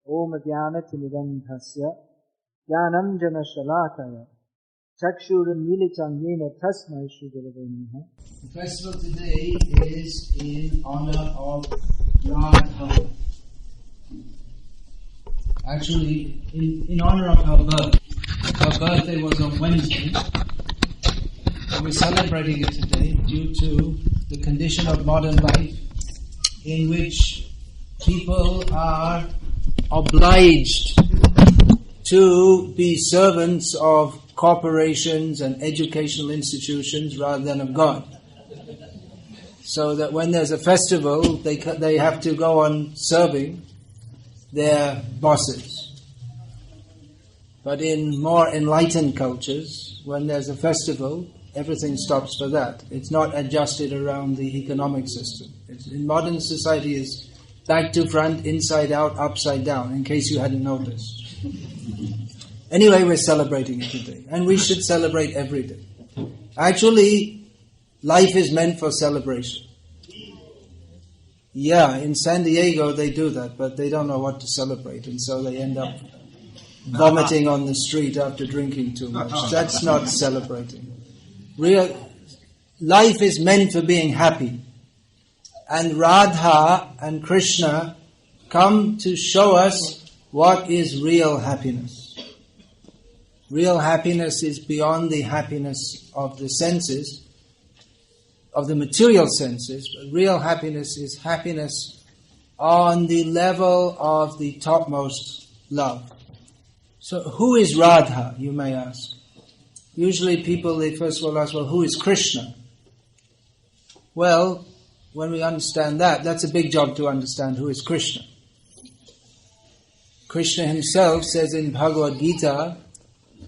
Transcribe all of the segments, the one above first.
Om Jnanatimidandhasya Jnanam Jana Shalakaya Chakshurunmilitam Yena Tasmai Shri Gurave Namaha. The festival today is in honor of Radha. Actually, in honor of her birth. Her birthday was on Wednesday. And we're celebrating it today due to the condition of modern life in which people are obliged to be servants of corporations and educational institutions rather than of God. So that when there's a festival, they have to go on serving their bosses. But in more enlightened cultures, when there's a festival, everything stops for that. It's not adjusted around the economic system. In modern society, it's back to front, inside out, upside down, in case you hadn't noticed. Anyway, we're celebrating it today. And we should celebrate every day. Actually, life is meant for celebration. Yeah, in San Diego they do that, but they don't know what to celebrate, and so they end up vomiting on the street after drinking too much. That's not celebrating. Life is meant for being happy. And Radha and Krishna come to show us what is real happiness. Real happiness is beyond the happiness of the senses, of the material senses, but real happiness is happiness on the level of the topmost love. So who is Radha, you may ask? Usually people, they first of all ask, well, who is Krishna? Well, when we understand that, that's a big job to understand who is Krishna. Krishna himself says in Bhagavad Gita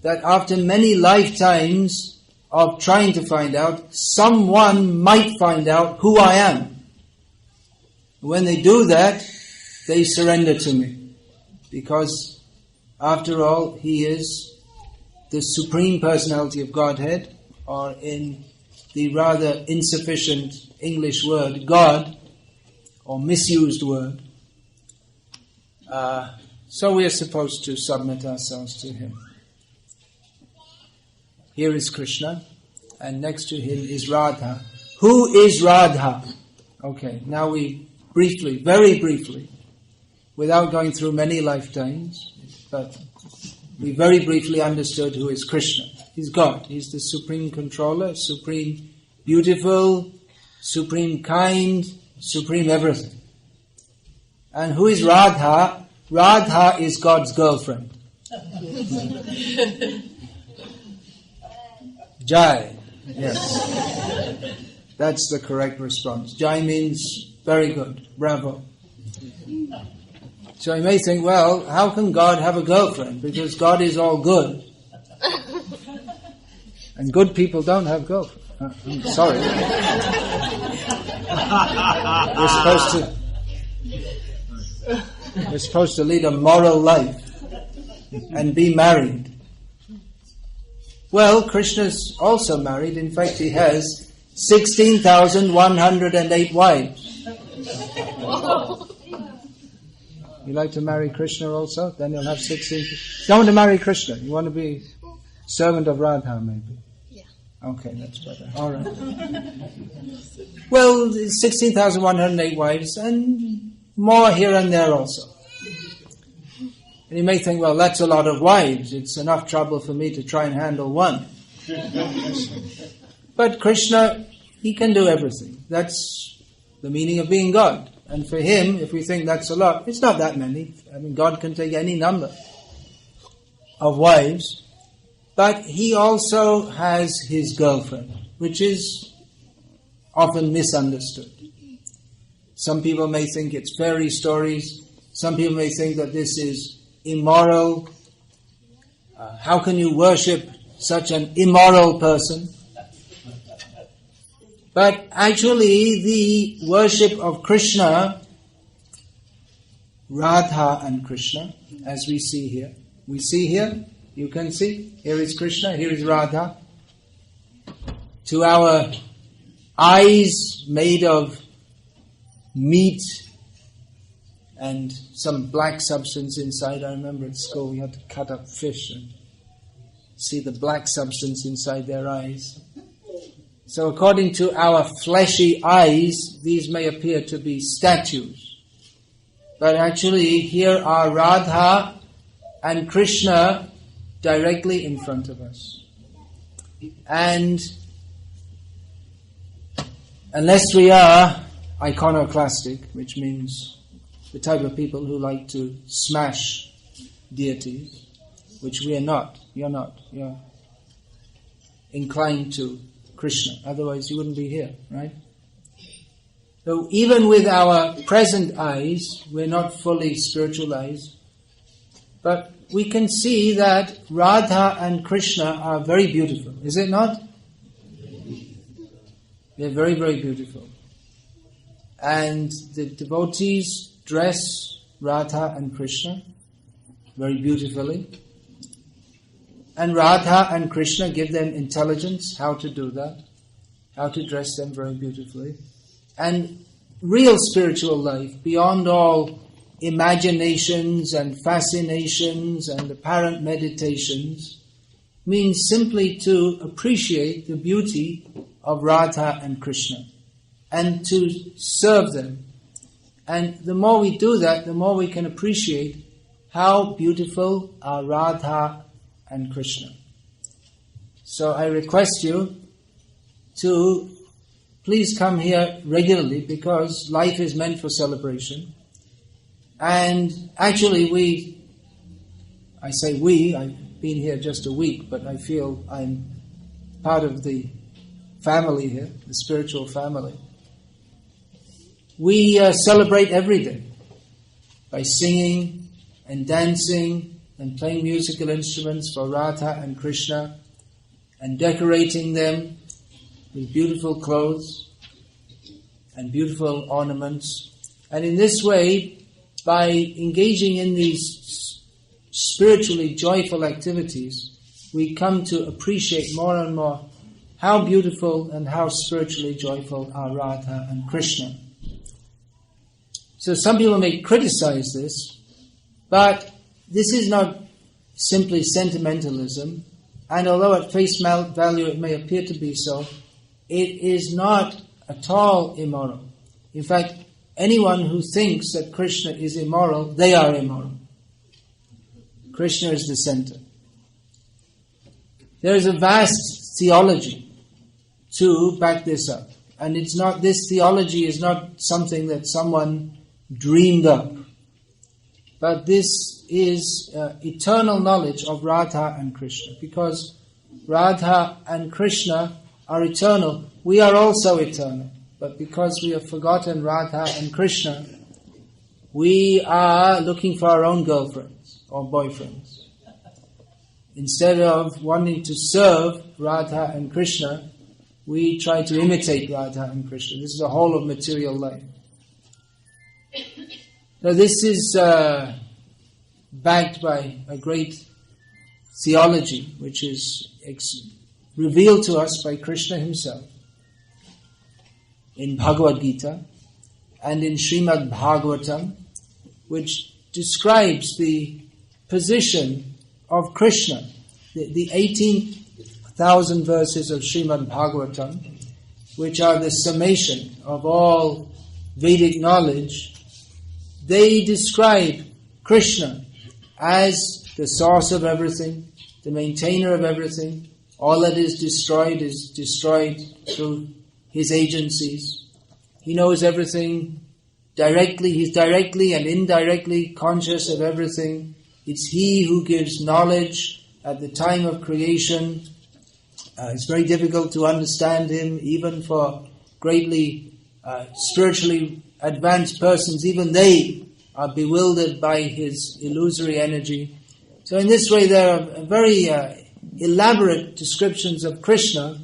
that after many lifetimes of trying to find out, someone might find out who I am. When they do that, they surrender to me. Because, after all, he is the Supreme Personality of Godhead, or in the rather insufficient English word, God, or misused word. So we are supposed to submit ourselves to him. Here is Krishna, and next to him is Radha. Who is Radha? Okay, now we briefly, very briefly, without going through many lifetimes, but we very briefly understood who is Krishna. He's God. He's the supreme controller, supreme beautiful, supreme kind, supreme everything. And who is Radha? Radha is God's girlfriend. Jai. Yes. That's the correct response. Jai means very good. Bravo. So you may think, well, how can God have a girlfriend? Because God is all good. And good people don't have girlfriends. I'm sorry. We're supposed to lead a moral life and be married. Well, Krishna's also married. In fact, he has 16,108 wives. You like to marry Krishna also? Then you'll have 16. You don't want to marry Krishna. You want to be servant of Radha, maybe? Yeah. Okay, that's better. All right. Well, 16,108 wives and more here and there also. And you may think, well, that's a lot of wives. It's enough trouble for me to try and handle one. But Krishna, he can do everything. That's the meaning of being God. And for him, if we think that's a lot, it's not that many. I mean, God can take any number of wives. But he also has his girlfriend, which is often misunderstood. Some people may think it's fairy stories. Some people may think that this is immoral. How can you worship such an immoral person? But actually, the worship of Krishna, Radha and Krishna, as we see here. We see here, you can see, here is Krishna, here is Radha. To our eyes made of meat and some black substance inside. I remember at school we had to cut up fish and see the black substance inside their eyes. So according to our fleshy eyes, these may appear to be statues. But actually here are Radha and Krishna directly in front of us. And unless we are iconoclastic, which means the type of people who like to smash deities, which we are not. You're not. You're inclined to Krishna. Otherwise you wouldn't be here, right? So even with our present eyes, we're not fully spiritualized, but we can see that Radha and Krishna are very beautiful. Is it not? They're very, very beautiful. And the devotees dress Radha and Krishna very beautifully. And Radha and Krishna give them intelligence how to do that, how to dress them very beautifully. And real spiritual life, beyond all imaginations and fascinations and apparent meditations, means simply to appreciate the beauty of Radha and Krishna and to serve them. And the more we do that, the more we can appreciate how beautiful are Radha and Krishna. So I request you to please come here regularly, because life is meant for celebration. And actually I've been here just a week, but I feel I'm part of the family here, the spiritual family. We celebrate every day by singing and dancing and playing musical instruments for Radha and Krishna and decorating them with beautiful clothes and beautiful ornaments. And in this way, by engaging in these spiritually joyful activities, we come to appreciate more and more how beautiful and how spiritually joyful are Radha and Krishna. So some people may criticize this, but this is not simply sentimentalism, and although at face value it may appear to be so, it is not at all immoral. In fact, anyone who thinks that Krishna is immoral, they are immoral. Krishna is the center. There is a vast theology to back this up. And this theology is not something that someone dreamed up. But this is eternal knowledge of Radha and Krishna. Because Radha and Krishna are eternal, we are also eternal. But because we have forgotten Radha and Krishna, we are looking for our own girlfriends or boyfriends. Instead of wanting to serve Radha and Krishna, we try to imitate Radha and Krishna. This is the whole of material life. Now this is backed by a great theology which is revealed to us by Krishna himself in Bhagavad Gita and in Srimad Bhagavatam, which describes the position of Krishna. The 18,000 verses of Srimad Bhagavatam, which are the summation of all Vedic knowledge, they describe Krishna as the source of everything, the maintainer of everything. All that is destroyed through his agencies. He knows everything directly. He's directly and indirectly conscious of everything. It's he who gives knowledge at the time of creation. It's very difficult to understand him, even for greatly spiritually advanced persons. Even they are bewildered by his illusory energy. So in this way there are very elaborate descriptions of Krishna,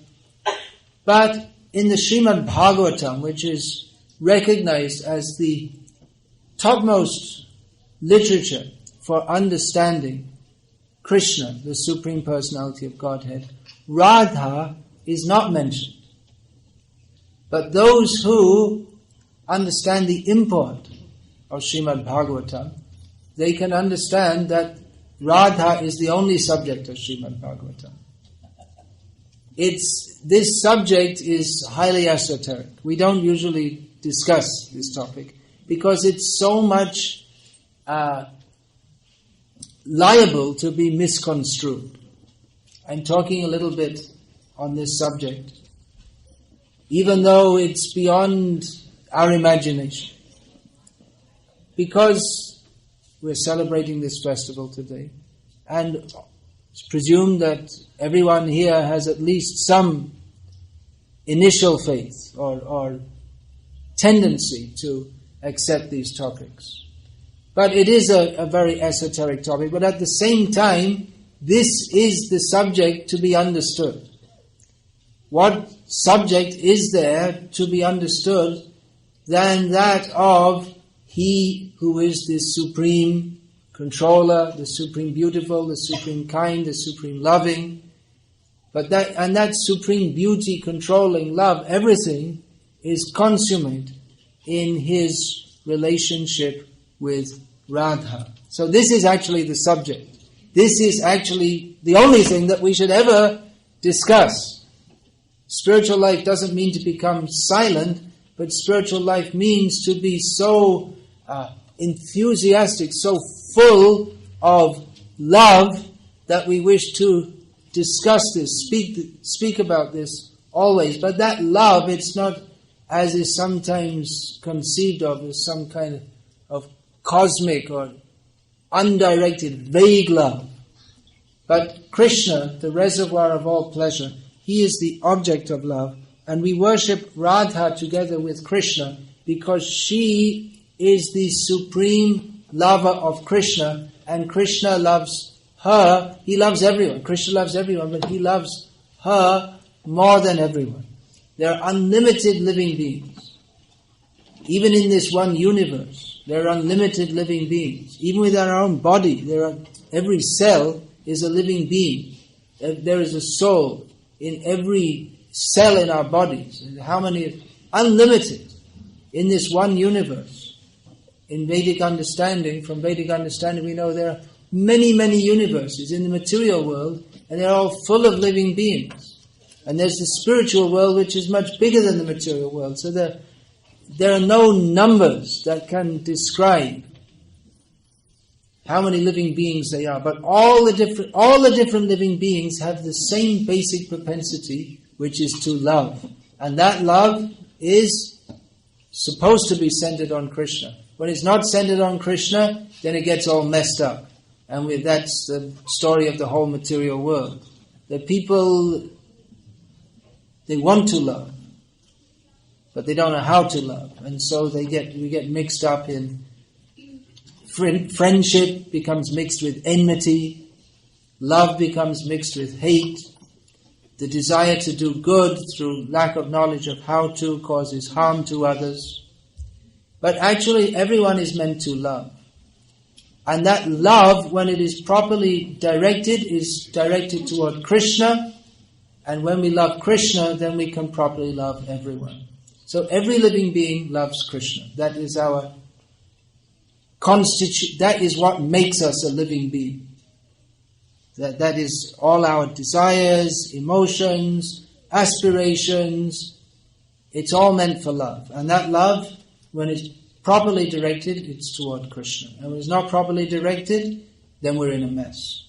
but in the Srimad Bhagavatam, which is recognized as the topmost literature for understanding Krishna, the Supreme Personality of Godhead, Radha is not mentioned. But those who understand the import of Srimad Bhagavatam, they can understand that Radha is the only subject of Srimad Bhagavatam. This subject is highly esoteric. We don't usually discuss this topic because it's so much liable to be misconstrued. I'm talking a little bit on this subject, even though it's beyond our imagination. Because we're celebrating this festival today, and it's presumed that everyone here has at least some initial faith or tendency to accept these topics. But it is a very esoteric topic, but at the same time, this is the subject to be understood. What subject is there to be understood than that of He who is the supreme controller, the supreme beautiful, the supreme kind, the supreme loving. But that supreme beauty, controlling love, everything is consummate in His relationship with Radha. So this is actually the subject. This is actually the only thing that we should ever discuss. Spiritual life doesn't mean to become silent, but spiritual life means to be so enthusiastic, so full of love that we wish to discuss this, speak about this always. But that love, it's not as is sometimes conceived of as some kind of cosmic or undirected, vague love. But Krishna, the reservoir of all pleasure, He is the object of love, and we worship Radha together with Krishna because she is the supreme lover of Krishna, and Krishna loves her. He loves everyone. Krishna loves everyone, but He loves her more than everyone. There are unlimited living beings. Even in this one universe, there are unlimited living beings. Even within our own body, every cell is a living being. There is a soul in every cell in our bodies. How many? Unlimited in this one universe. In Vedic understanding, from Vedic understanding, we know there are many, many universes in the material world, and they're all full of living beings. And there's the spiritual world, which is much bigger than the material world. So there are no numbers that can describe how many living beings they are. But all the different living beings have the same basic propensity, which is to love. And that love is supposed to be centered on Krishna. When it's not centered on Krishna, then it gets all messed up. And that's the story of the whole material world. The people, they want to love, but they don't know how to love. And so we get mixed up in friendship becomes mixed with enmity, love becomes mixed with hate, the desire to do good through lack of knowledge of how to causes harm to others. But actually everyone is meant to love. And that love, when it is properly directed, is directed toward Krishna. And when we love Krishna, then we can properly love everyone. So every living being loves Krishna. That is our that is what makes us a living being. That is all our desires, emotions, aspirations. It's all meant for love. And that love, when it's properly directed, it's toward Krishna. And when it's not properly directed, then we're in a mess.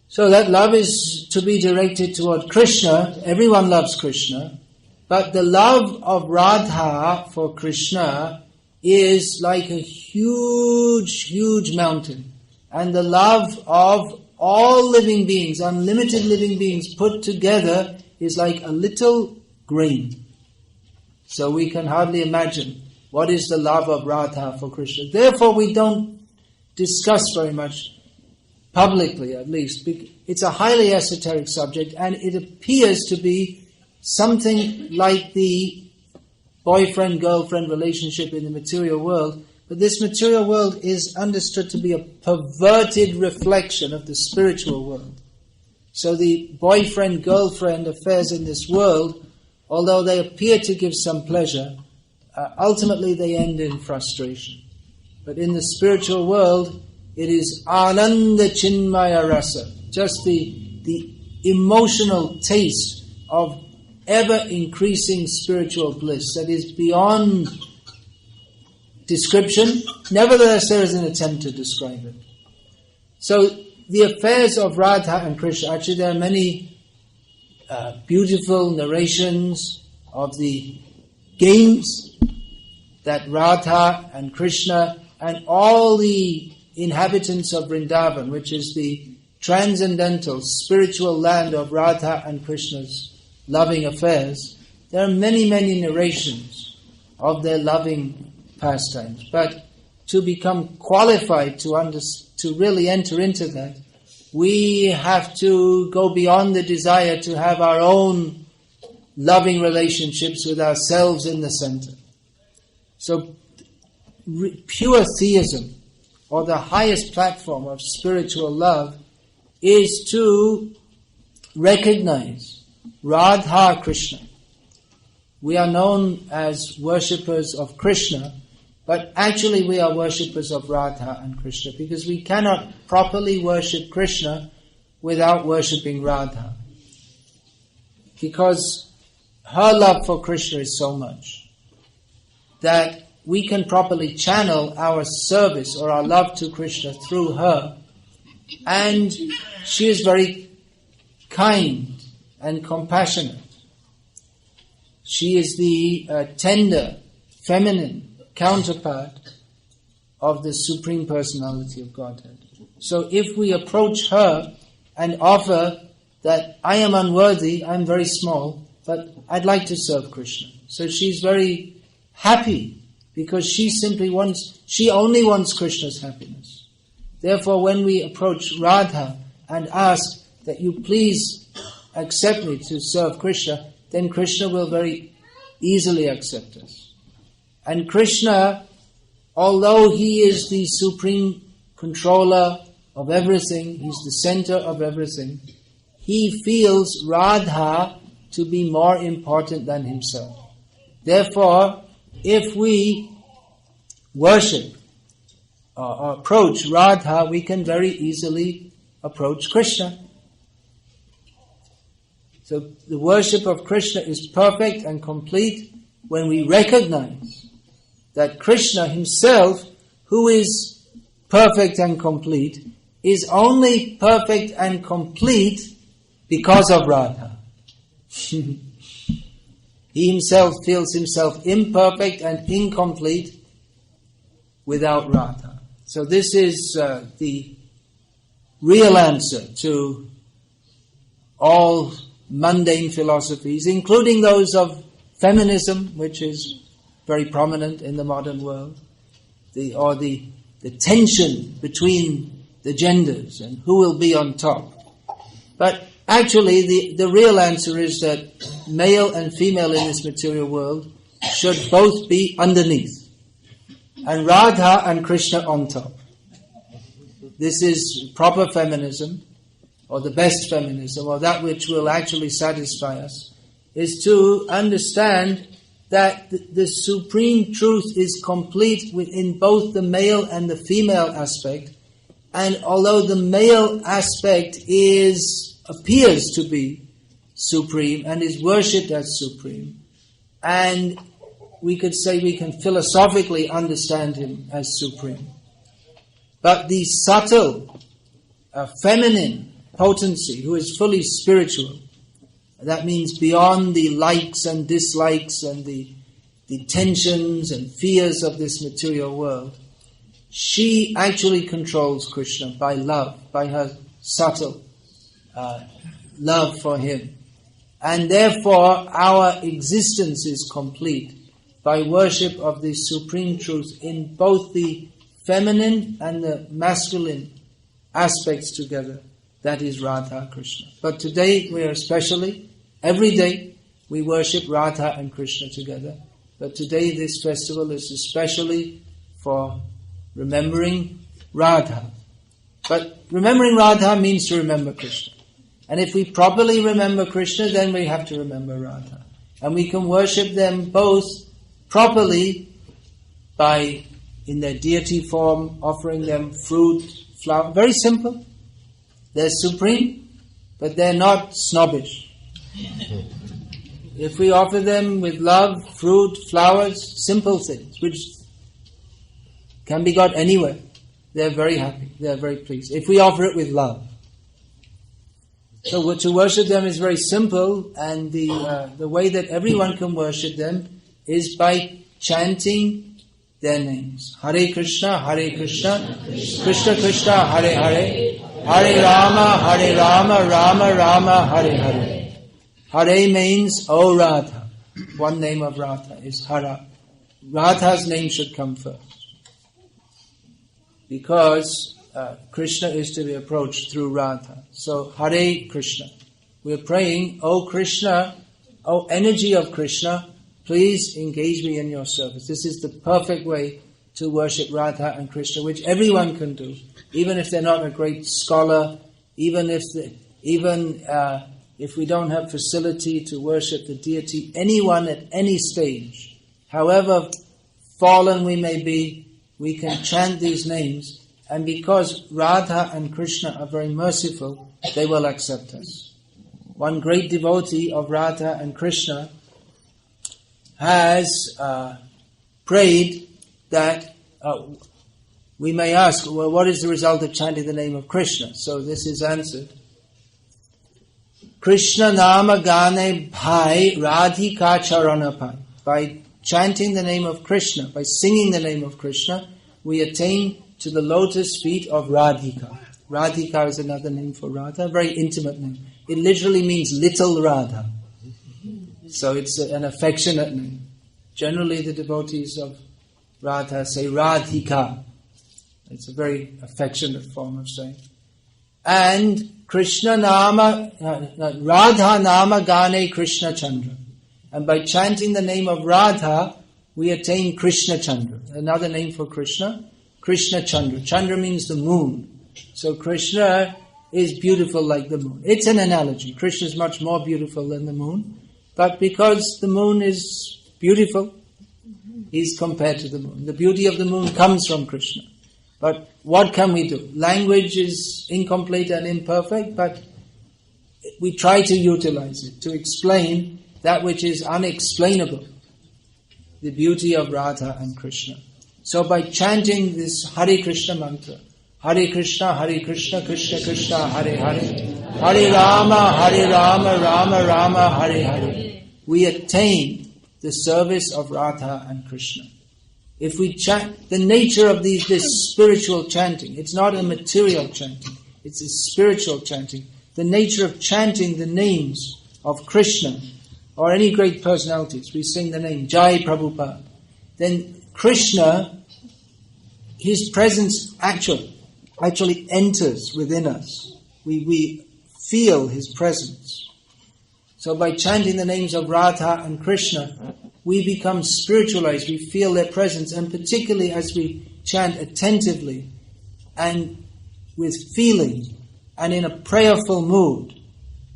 So that love is to be directed toward Krishna. Everyone loves Krishna. But the love of Radha for Krishna is like a huge, huge mountain. And the love of all living beings, unlimited living beings put together, is like a little grain. So we can hardly imagine what is the love of Radha for Krishna. Therefore we don't discuss very much, publicly at least. It's a highly esoteric subject, and it appears to be something like the boyfriend-girlfriend relationship in the material world. But this material world is understood to be a perverted reflection of the spiritual world. So the boyfriend-girlfriend affairs in this world, although they appear to give some pleasure, ultimately they end in frustration. But in the spiritual world, it is Ananda Chinmaya Rasa, just the emotional taste of ever-increasing spiritual bliss that is beyond description. Nevertheless, there is an attempt to describe it. So, the affairs of Radha and Krishna, actually there are many beautiful narrations of the games that Radha and Krishna and all the inhabitants of Vrindavan, which is the transcendental spiritual land of Radha and Krishna's loving affairs, there are many, many narrations of their loving pastimes. But to become qualified to really enter into that, we have to go beyond the desire to have our own loving relationships with ourselves in the center. So, pure theism, or the highest platform of spiritual love, is to recognize Radha Krishna. We are known as worshippers of Krishna, but actually we are worshippers of Radha and Krishna, because we cannot properly worship Krishna without worshipping Radha. Because her love for Krishna is so much that we can properly channel our service or our love to Krishna through her. And she is very kind and compassionate. She is the tender, feminine counterpart of the Supreme Personality of Godhead. So if we approach her and offer that I am unworthy, I'm very small, but I'd like to serve Krishna. So she's very happy because she only wants Krishna's happiness. Therefore, when we approach Radha and ask that you please accept me to serve Krishna, then Krishna will very easily accept us. And Krishna, although he is the supreme controller of everything, he's the center of everything, he feels Radha to be more important than himself. Therefore, if we worship or approach Radha, we can very easily approach Krishna. So the worship of Krishna is perfect and complete when we recognize that Krishna himself, who is perfect and complete, is only perfect and complete because of Radha. He himself feels himself imperfect and incomplete without Radha. So this is the real answer to all mundane philosophies, including those of feminism, which is very prominent in the modern world, the tension between the genders and who will be on top. But actually, the real answer is that male and female in this material world should both be underneath, and Radha and Krishna on top. This is proper feminism, or the best feminism, or that which will actually satisfy us, is to understand that the supreme truth is complete within both the male and the female aspect, and although the male aspect appears to be supreme and is worshipped as supreme, and we could say we can philosophically understand him as supreme, but the subtle, feminine potency, who is fully spiritual, that means beyond the likes and dislikes and the tensions and fears of this material world, she actually controls Krishna by love, by her subtle love for him. And therefore our existence is complete by worship of the supreme truth in both the feminine and the masculine aspects together. That is Radha Krishna. But today we are especially, every day we worship Radha and Krishna together. But today this festival is especially for remembering Radha. But remembering Radha means to remember Krishna. And if we properly remember Krishna, then we have to remember Radha. And we can worship them both properly by, in their deity form, offering them fruit, flower. Very simple. They're supreme, but they're not snobbish. If we offer them with love, fruit, flowers, simple things, which can be got anywhere, they're very happy, they're very pleased. If we offer it with love. So to worship them is very simple, and the way that everyone can worship them is by chanting their names. Hare Krishna, Krishna Krishna, Hare Hare, Hare Rama, Rama Rama, Hare Hare. Hare means, O Radha. One name of Radha is Hara. Radha's name should come first. Because Krishna is to be approached through Radha. So, Hare Krishna. We are praying, O Krishna, O energy of Krishna, please engage me in your service. This is the perfect way to worship Radha and Krishna, which everyone can do, even if they're not a great scholar, even if we don't have facility to worship the deity. Anyone at any stage, however fallen we may be, we can chant these names, and because Radha and Krishna are very merciful, they will accept us. One great devotee of Radha and Krishna has prayed that we may ask, well, what is the result of chanting the name of Krishna? So this is answered. Krishna nama gane bhai radhika charana pai. By chanting the name of Krishna, by singing the name of Krishna, we attain to the lotus feet of Radhika. Radhika is another name for Radha, a very intimate name. It literally means little Radha. So it's an affectionate name. Generally the devotees of Radha say Radhika. It's a very affectionate form of saying. And Krishna nama, Radha nama gane Krishna Chandra. And by chanting the name of Radha, we attain Krishna Chandra. Another name for Krishna, Krishna Chandra. Chandra means the moon. So Krishna is beautiful like the moon. It's an analogy. Krishna is much more beautiful than the moon. But because the moon is beautiful, he's compared to the moon. The beauty of the moon comes from Krishna. But what can we do? Language is incomplete and imperfect, but we try to utilize it to explain that which is unexplainable, the beauty of Radha and Krishna. So by chanting this Hare Krishna mantra, Hare Krishna, Krishna Krishna, Hare Hare, Hare Rama, Rama Rama, Hare Hare, we attain the service of Radha and Krishna. If we chant, the nature of this spiritual chanting, it's not a material chanting, it's a spiritual chanting. The nature of chanting the names of Krishna or any great personalities, we sing the name Jai Prabhupada, then Krishna, his presence actually enters within us. We feel his presence. So by chanting the names of Radha and Krishna, we become spiritualized, we feel their presence, and particularly as we chant attentively and with feeling and in a prayerful mood.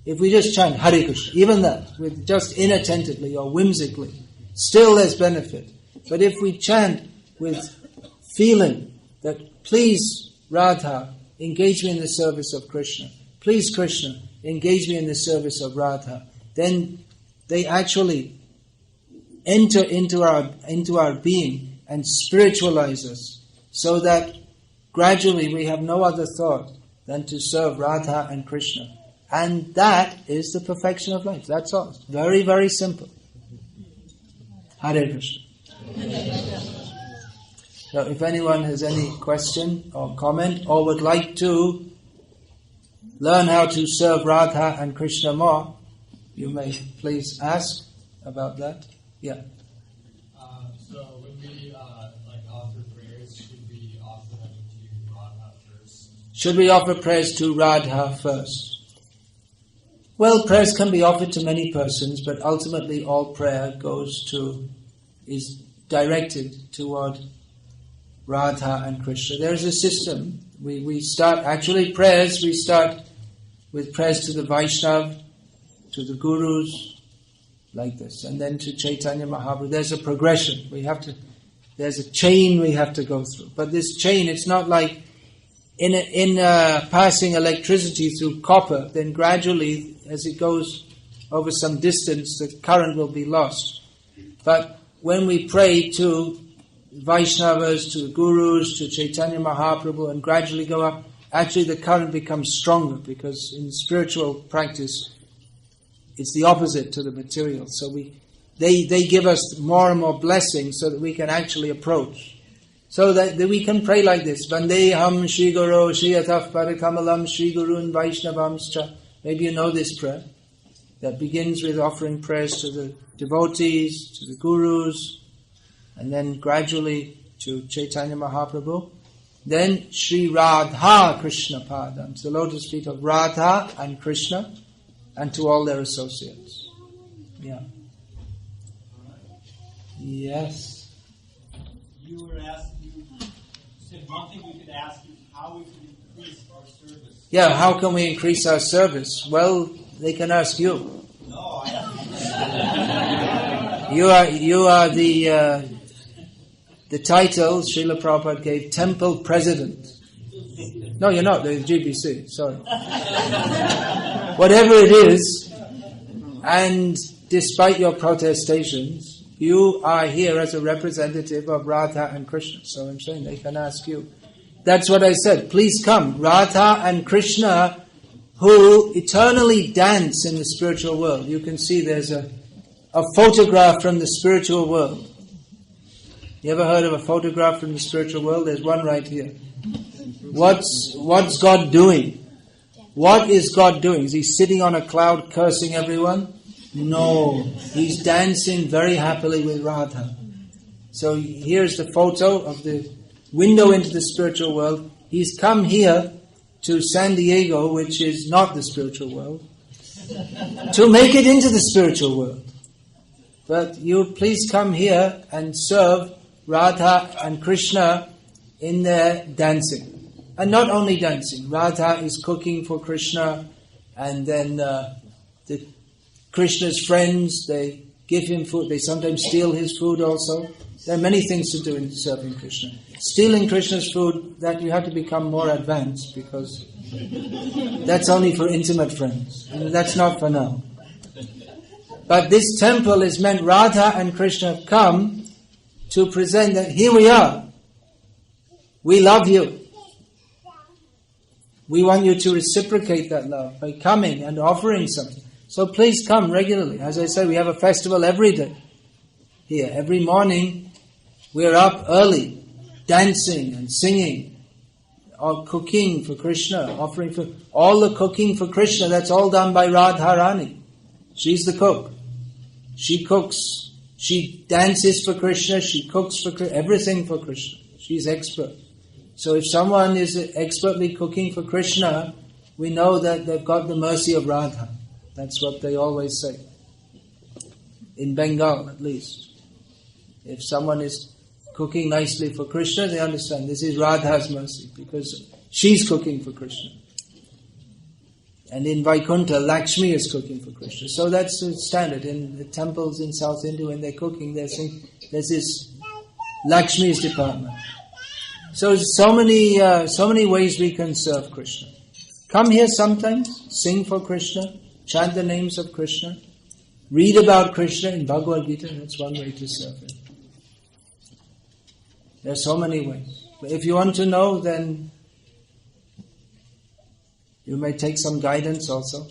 If we just chant Hare Krishna, even that, with just inattentively or whimsically, still there's benefit. But if we chant with feeling that, please Radha, engage me in the service of Krishna, please Krishna, engage me in the service of Radha, then they actually enter into our being and spiritualize us, so that gradually we have no other thought than to serve Radha and Krishna. And that is the perfection of life. That's all. It's very, very simple. Hare Krishna. So if anyone has any question or comment or would like to learn how to serve Radha and Krishna more, you may please ask about that. Yeah. So when we offer prayers, should we offer them to Radha first? Should we offer prayers to Radha first? Well, prayers can be offered to many persons, but ultimately all prayer is directed toward Radha and Krishna. There is a system. We start with prayers to the Vaishnav, to the Gurus, like this. And then to Chaitanya Mahaprabhu, there's a progression. There's a chain we have to go through. But this chain, it's not like in passing electricity through copper, then gradually, as it goes over some distance, the current will be lost. But when we pray to Vaishnavas, to Gurus, to Chaitanya Mahaprabhu, and gradually go up, actually the current becomes stronger, because in spiritual practice, it's the opposite to the material. So they give us more and more blessings so that we can actually approach. So that we can pray like this. Vandeham Shri Guru Shri Ataf Parakamalam Shri Gurun Vaishnavamscha. Maybe you know this prayer. That begins with offering prayers to the devotees, to the Gurus, and then gradually to Chaitanya Mahaprabhu. Then Shri Radha Krishna Padam, to the lotus feet of Radha and Krishna, and to all their associates. Yeah. Yes. You said one thing we could ask is how we can increase our service. Yeah, how can we increase our service? Well, they can ask you. No, You are the title Srila Prabhupada gave Temple President. No, you're not, the GBC, sorry. Whatever it is, and despite your protestations, you are here as a representative of Radha and Krishna. So I'm saying they can ask you. That's what I said. Please come. Radha and Krishna, who eternally dance in the spiritual world. You can see there's a photograph from the spiritual world. You ever heard of a photograph from the spiritual world? There's one right here. What's God doing? What is God doing? Is He sitting on a cloud cursing everyone? No. He's dancing very happily with Radha. So here's the photo of the window into the spiritual world. He's come here to San Diego, which is not the spiritual world, to make it into the spiritual world. But you please come here and serve Radha and Krishna in their dancing. And not only dancing. Radha is cooking for Krishna, and then the Krishna's friends, they give him food. They sometimes steal his food also. There are many things to do in serving Krishna. Stealing Krishna's food, that you have to become more advanced, because that's only for intimate friends. And that's not for now. But this temple is meant, Radha and Krishna have come to present that here we are. We love you. We want you to reciprocate that love by coming and offering something. So please come regularly. As I said, we have a festival every day here. Every morning we're up early, dancing and singing, or cooking for Krishna, offering for all the cooking for Krishna. That's all done by Radharani. She's the cook. She cooks. She dances for Krishna. She cooks for Krishna. Everything for Krishna. She's expert. So if someone is expertly cooking for Krishna, we know that they've got the mercy of Radha. That's what they always say. In Bengal, at least. If someone is cooking nicely for Krishna, they understand this is Radha's mercy, because she's cooking for Krishna. And in Vaikuntha, Lakshmi is cooking for Krishna. So that's the standard. In the temples in South India, when they're cooking, they're saying, there's this Lakshmi's department. So many ways we can serve Krishna. Come here sometimes, sing for Krishna, chant the names of Krishna, read about Krishna in Bhagavad Gita. That's one way to serve Him. There are so many ways. But if you want to know, then you may take some guidance also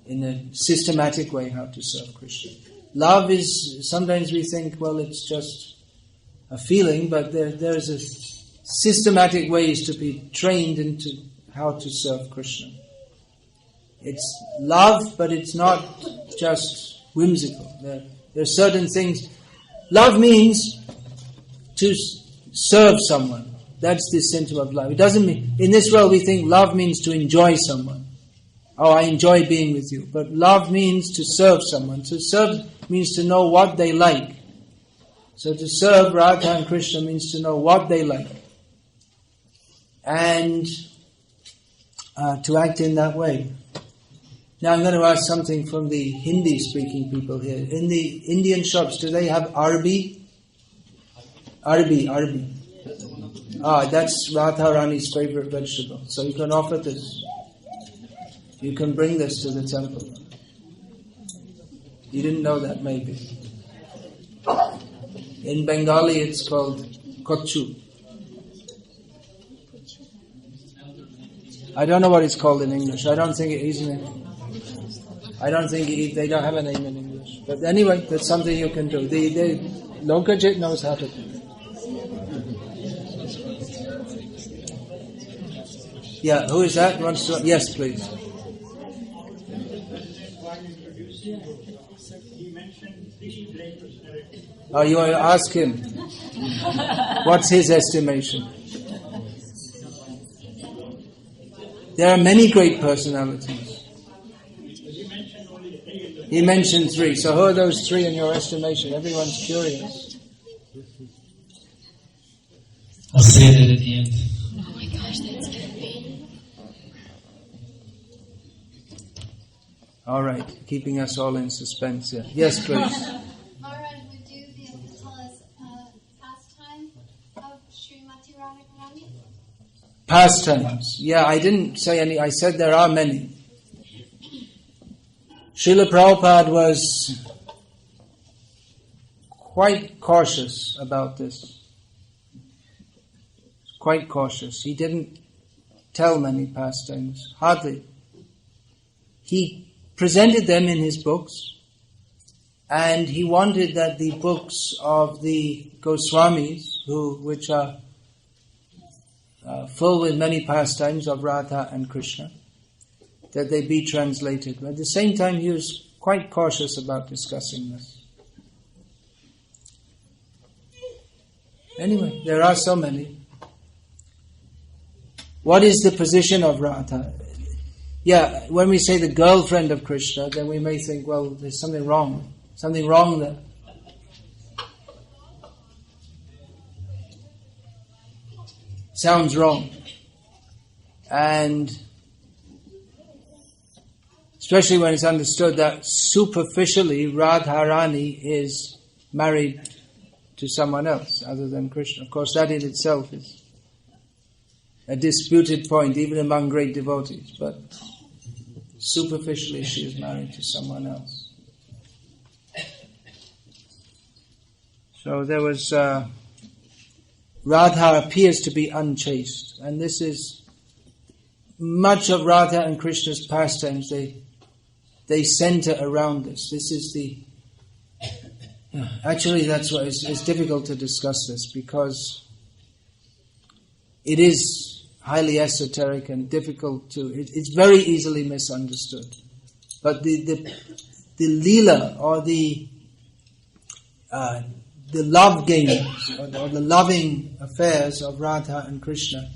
in a systematic way how to serve Krishna. Love is, sometimes we think, well, it's just a feeling, but there's a systematic ways to be trained into how to serve Krishna. It's love, but it's not just whimsical. There are certain things. Love means to serve someone. That's the symptom of love. It doesn't mean, in this world we think love means to enjoy someone. Oh, I enjoy being with you. But love means to serve someone. To serve means to know what they like. So to serve Radha and Krishna means to know what they like. And to act in that way. Now I'm going to ask something from the Hindi-speaking people here. In the Indian shops, do they have arbi? Arbi. That's Radharani's favorite vegetable. So you can offer this. You can bring this to the temple. You didn't know that, maybe. In Bengali, it's called kochu. I don't know what it's called in English. I don't think it is in English. They don't have a name in English. But anyway, that's something you can do. The Lokajit knows how to do it. Yeah, who is that? Yes, please. Oh, you want to ask him? What's his estimation? There are many great personalities. He mentioned 3. So who are those 3 in your estimation? Everyone's curious. I'll say that at the end. Oh my gosh, that's good. All right, keeping us all in suspense here. Yes, please. Maharaj, would you be able to tell us pastime of Srimati Radharani? Pastimes. Yeah, I didn't say any. I said there are many. Srila Prabhupada was quite cautious about this. Quite cautious. He didn't tell many pastimes. Hardly. He presented them in his books, and he wanted that the books of the Goswamis, which are full with many pastimes of Radha and Krishna, that they be translated. But at the same time, he was quite cautious about discussing this. Anyway, there are so many. What is the position of Radha? Yeah, when we say the girlfriend of Krishna, then we may think, well, there's something wrong. Something wrong there. Sounds wrong. And especially when it's understood that superficially Radharani is married to someone else other than Krishna. Of course, that in itself is a disputed point, even among great devotees. But superficially she is married to someone else. So there was... Radha appears to be unchaste. And this is... Much of Radha and Krishna's pastimes, they center around this. This is the... Actually, that's why it's difficult to discuss this, because it is highly esoteric and difficult to... It's very easily misunderstood. But the lila, or the love games, or the loving affairs of Radha and Krishna,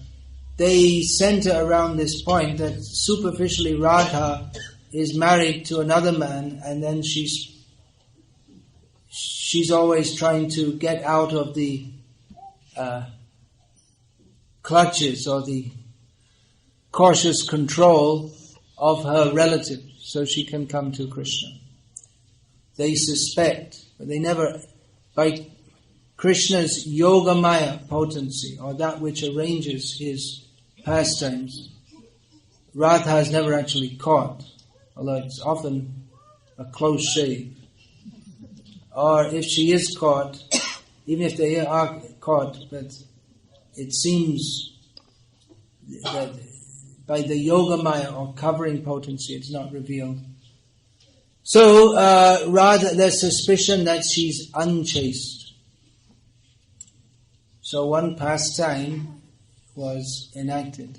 they center around this point that superficially Radha is married to another man, and then she's always trying to get out of the clutches or the cautious control of her relative, so she can come to Krishna. They suspect, but they never... By Krishna's yogamaya potency, or that which arranges his pastimes, Radha is never actually caught, although it's often a close shave. Or if she is caught, even if they are caught, but it seems that by the yogamaya or covering potency, it's not revealed. So, Radha, there's suspicion that she's unchaste. So one pastime was enacted.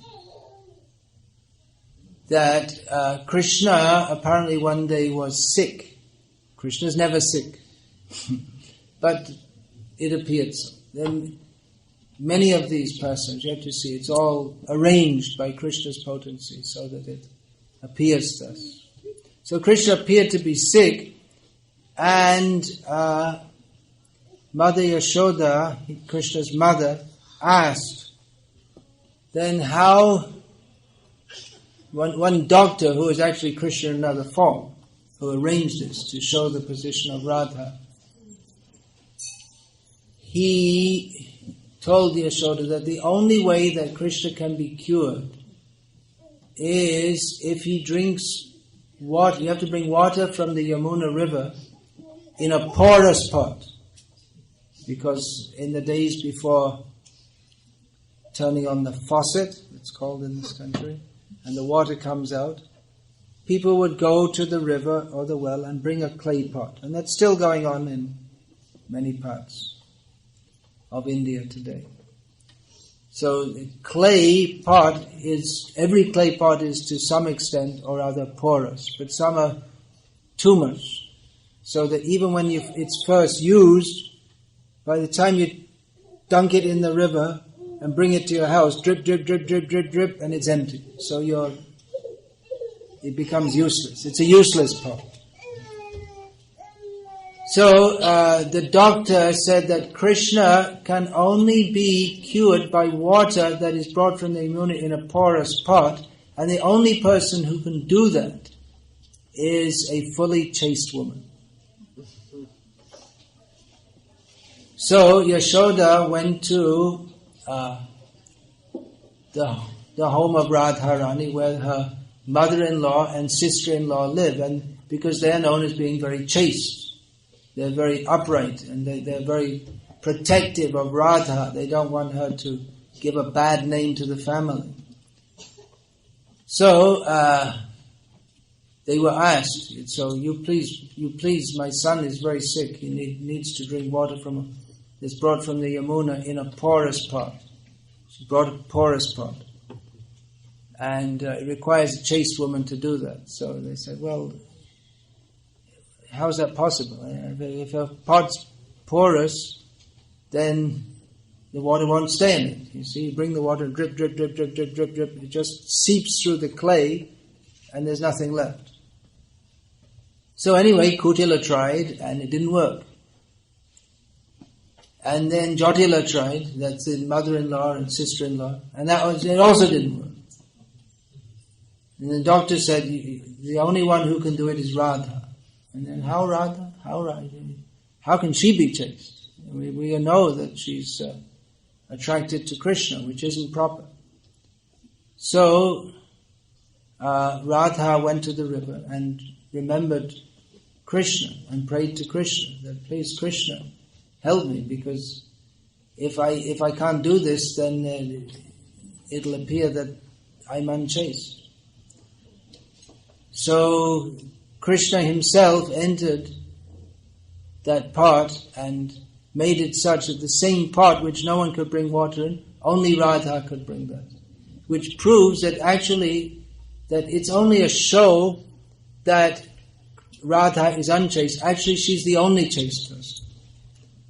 That Krishna apparently one day was sick. Krishna's never sick. But it appeared so. Then many of these pastimes, you have to see, it's all arranged by Krishna's potency so that it appears thus. So Krishna appeared to be sick, and Mother Yashoda, Krishna's mother, asked, then how one doctor who is actually Krishna in another form, who arranged this to show the position of Radha. He told Yashoda that the only way that Krishna can be cured is if he drinks water. You have to bring water from the Yamuna river in a porous pot. Because in the days before turning on the faucet, it's called in this country, and the water comes out, people would go to the river or the well and bring a clay pot. And that's still going on in many parts of India today. So the clay pot every clay pot is to some extent or other porous, but some are too much. So that even when it's first used, by the time you dunk it in the river and bring it to your house, drip, drip, drip, drip, drip, drip, and it's empty. So it becomes useless. It's a useless pot. So the doctor said that Krishna can only be cured by water that is brought from the Yamuna in a porous pot, and the only person who can do that is a fully chaste woman. So Yashoda went to the home of Radharani, where her mother-in-law and sister-in-law live, and because they are known as being very chaste. They're very upright and they're very protective of Radha. They don't want her to give a bad name to the family. So they were asked, so you please, my son is very sick. He needs to drink water that's brought from the Yamuna in a porous pot. She brought a porous pot. And it requires a chaste woman to do that. So they said, well, how is that possible? If a pot's porous, then the water won't stay in it. You see, you bring the water, drip, drip, drip, drip, drip, drip, drip. It just seeps through the clay, and there's nothing left. So anyway, Kutila tried, and it didn't work. And then Jotila tried, that's the mother-in-law and sister-in-law, and it also didn't work. And the doctor said, the only one who can do it is Radha. And then how Radha? How can she be chaste? We know that she's attracted to Krishna, which isn't proper. So Radha went to the river and remembered Krishna and prayed to Krishna that, please Krishna, help me, because if I can't do this, then it'll appear that I'm unchaste. So Krishna himself entered that pot and made it such that the same pot which no one could bring water in, only Radha could bring that. Which proves that actually, that it's only a show that Radha is unchaste. Actually, she's the only chaste person.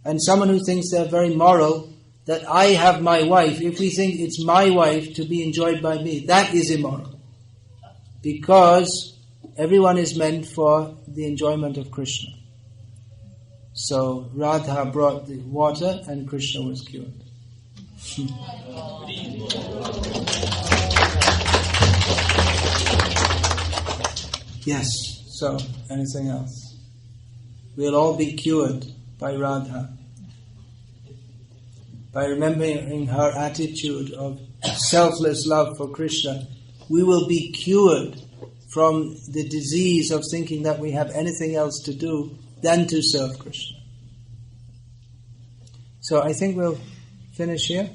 And someone who thinks they're very moral, that I have my wife, if we think it's my wife to be enjoyed by me, that is immoral. Because everyone is meant for the enjoyment of Krishna. So Radha brought the water and Krishna was cured. Yes, so anything else? We'll all be cured by Radha. By remembering her attitude of selfless love for Krishna, we will be cured from the disease of thinking that we have anything else to do than to serve Krishna. So I think we'll finish here.